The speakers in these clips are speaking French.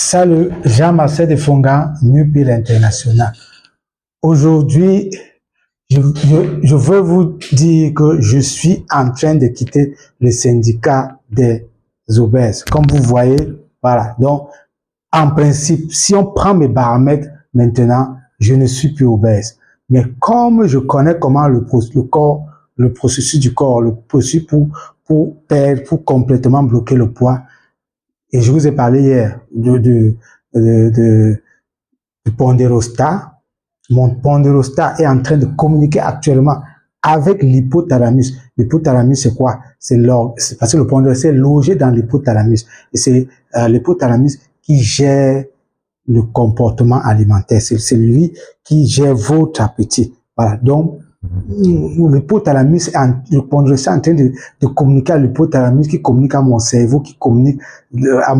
Salut, Jean-Marcel de Fongan, Nupil International. Aujourd'hui, je veux vous dire que je suis en train de quitter le syndicat des obèses. Comme vous voyez, voilà. Donc, en principe, si on prend mes paramètres maintenant, je ne suis plus obèse. Mais comme je connais comment le processus du corps, le processus pour perdre, pour complètement bloquer le poids, et je vous ai parlé hier du pondérostat. Mon pondérostat est en train de communiquer actuellement avec l'hypothalamus. L'hypothalamus, c'est quoi? C'est parce que le pondérostat est logé dans l'hypothalamus. Et c'est l'hypothalamus qui gère le comportement alimentaire. C'est lui qui gère votre appétit. Voilà. Donc, l'hypothalamus, le pondérostat est en train de communiquer à l'hypothalamus qui communique à mon cerveau, qui communique à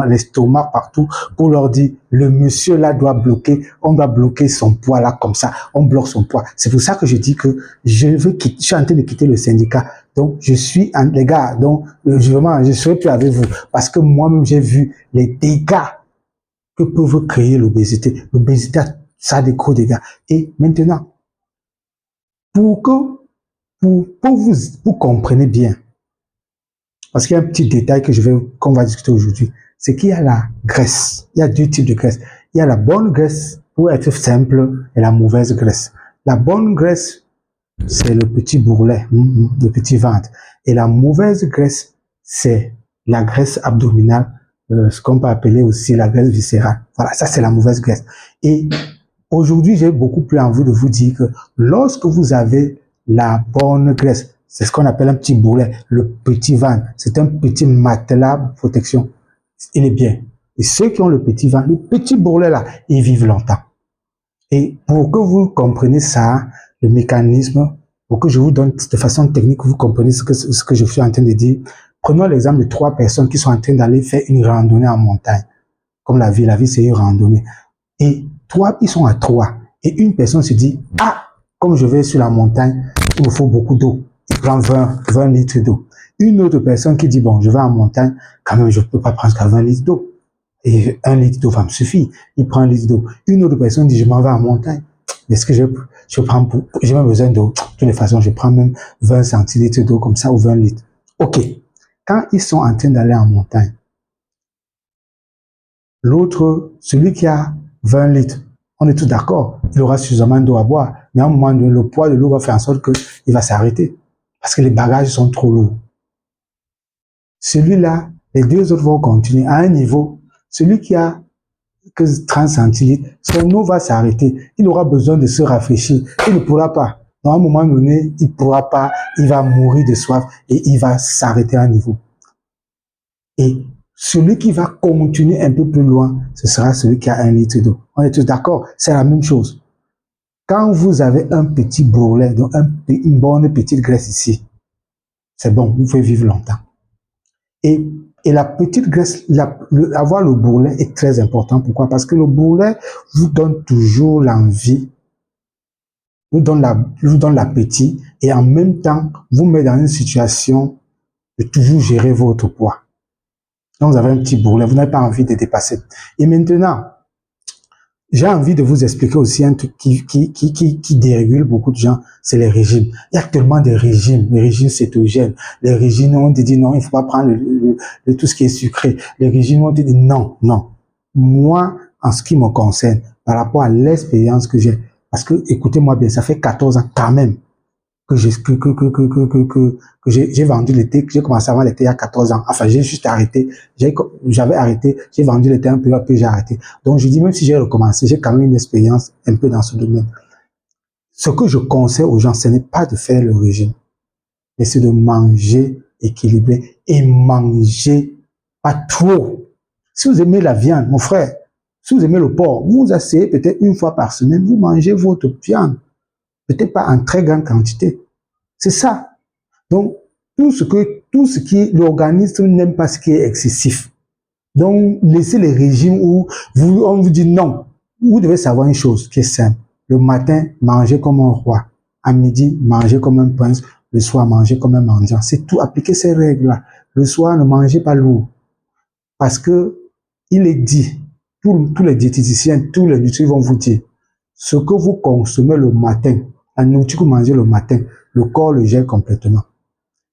l'estomac partout pour leur dire, le monsieur là doit bloquer, on doit bloquer son poids là comme ça, on bloque son poids. C'est pour ça que je dis que je suis en train de quitter le syndicat. Donc, les gars, donc, vraiment, je serai plus avec vous parce que moi-même, j'ai vu les dégâts que peuvent créer l'obésité. L'obésité, ça a des gros dégâts. Et maintenant, pour vous compreniez bien, parce qu'il y a un petit détail qu'on va discuter aujourd'hui, c'est qu'il y a la graisse. Il y a deux types de graisse. Il y a la bonne graisse, pour être simple, et la mauvaise graisse. La bonne graisse, c'est le petit bourrelet, le petit ventre. Et la mauvaise graisse, c'est la graisse abdominale, ce qu'on peut appeler aussi la graisse viscérale. Voilà, ça c'est la mauvaise graisse. Et aujourd'hui, j'ai beaucoup plus envie de vous dire que lorsque vous avez la bonne graisse, c'est ce qu'on appelle un petit bourrelet, le petit ventre, c'est un petit matelas de protection. Il est bien. Et ceux qui ont le petit ventre, le petit bourrelet là, ils vivent longtemps. Et pour que vous compreniez ça, le mécanisme, pour que je vous donne de façon technique, vous comprenez ce que je suis en train de dire, prenons l'exemple de 3 personnes qui sont en train d'aller faire une randonnée en montagne. Comme la vie c'est une randonnée. Et ils sont à 3. Et une personne se dit, ah, comme je vais sur la montagne, il me faut beaucoup d'eau. Il prend 20 litres d'eau. Une autre personne qui dit, bon, je vais en montagne, quand même, je ne peux pas prendre qu'à 20 litres d'eau. Et 1 litre d'eau va me suffire. Il prend 1 litre d'eau. Une autre personne dit, je m'en vais en montagne. Est-ce que j'ai même besoin d'eau? De toutes les façons, je prends même 20 centilitres d'eau comme ça ou 20 litres. OK. Quand ils sont en train d'aller en montagne, l'autre, celui qui a 20 litres, on est tous d'accord, il aura suffisamment d'eau à boire. Mais à un moment donné, le poids de l'eau va faire en sorte qu'il va s'arrêter. Parce que les bagages sont trop lourds. Celui-là, les 2 autres vont continuer à un niveau. Celui qui a que 30 centilitres, son eau va s'arrêter. Il aura besoin de se rafraîchir. Il ne pourra pas. À un moment donné, il ne pourra pas. Il va mourir de soif et il va s'arrêter à un niveau. Et celui qui va continuer un peu plus loin, ce sera celui qui a 1 litre d'eau. On est tous d'accord? C'est la même chose. Quand vous avez un petit bourrelet, donc une bonne petite graisse ici, c'est bon, vous pouvez vivre longtemps. Et la petite graisse, avoir le bourrelet est très important. Pourquoi? Parce que le bourrelet vous donne toujours l'envie, vous donne l'appétit et en même temps, vous met dans une situation de toujours gérer votre poids. Donc, vous avez un petit bourrelet, vous n'avez pas envie de dépasser. Et maintenant, j'ai envie de vous expliquer aussi un truc qui dérégule beaucoup de gens, c'est les régimes. Il y a tellement de régimes, les régimes cétogènes, les régimes où on te dit non, il ne faut pas prendre tout ce qui est sucré. Les régimes où on te dit non. Moi, en ce qui me concerne, par rapport à l'expérience que j'ai, parce que, écoutez-moi bien, ça fait 14 ans quand même que j'ai vendu le thé, que j'ai commencé à vendre le thé il y a 14 ans. Enfin, j'ai juste arrêté. J'avais arrêté, j'ai vendu le thé un peu, après j'ai arrêté. Donc, je dis, même si j'ai recommencé, j'ai quand même une expérience un peu dans ce domaine. Ce que je conseille aux gens, ce n'est pas de faire le régime, mais c'est de manger équilibré et manger pas trop. Si vous aimez la viande, mon frère, si vous aimez le porc, vous asseyez peut-être 1 fois par semaine, vous mangez votre viande. Peut-être pas en très grande quantité. C'est ça. Donc, tout ce qui, l'organisme n'aime pas ce qui est excessif. Donc, laissez les régimes où on vous dit non. Vous devez savoir une chose qui est simple. Le matin, mangez comme un roi. À midi, mangez comme un prince. Le soir, mangez comme un mendiant. C'est tout. Appliquez ces règles-là. Le soir, ne mangez pas lourd. Parce que il est dit, tous les diététiciens, tous les nutritionneurs vont vous dire, ce que vous consommez le matin, la nourriture que vous mangez le matin, le corps le gère complètement.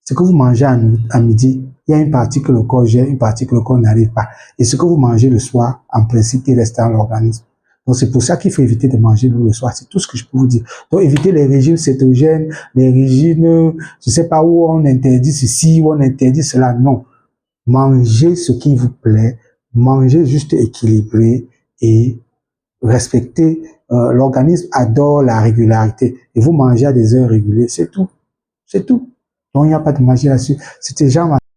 Ce que vous mangez à midi, il y a une partie que le corps gère, une partie que le corps n'arrive pas. Et ce que vous mangez le soir, en principe, il reste dans l'organisme. Donc c'est pour ça qu'il faut éviter de manger lourd le soir. C'est tout ce que je peux vous dire. Donc évitez les régimes cétogènes, les régimes, je sais pas où on interdit ceci, où on interdit cela. Non. Mangez ce qui vous plaît, mangez juste équilibré et respectez. L'organisme adore la régularité. Et vous mangez à des heures régulières, c'est tout. C'est tout. Donc il n'y a pas de magie là-dessus. C'était Jean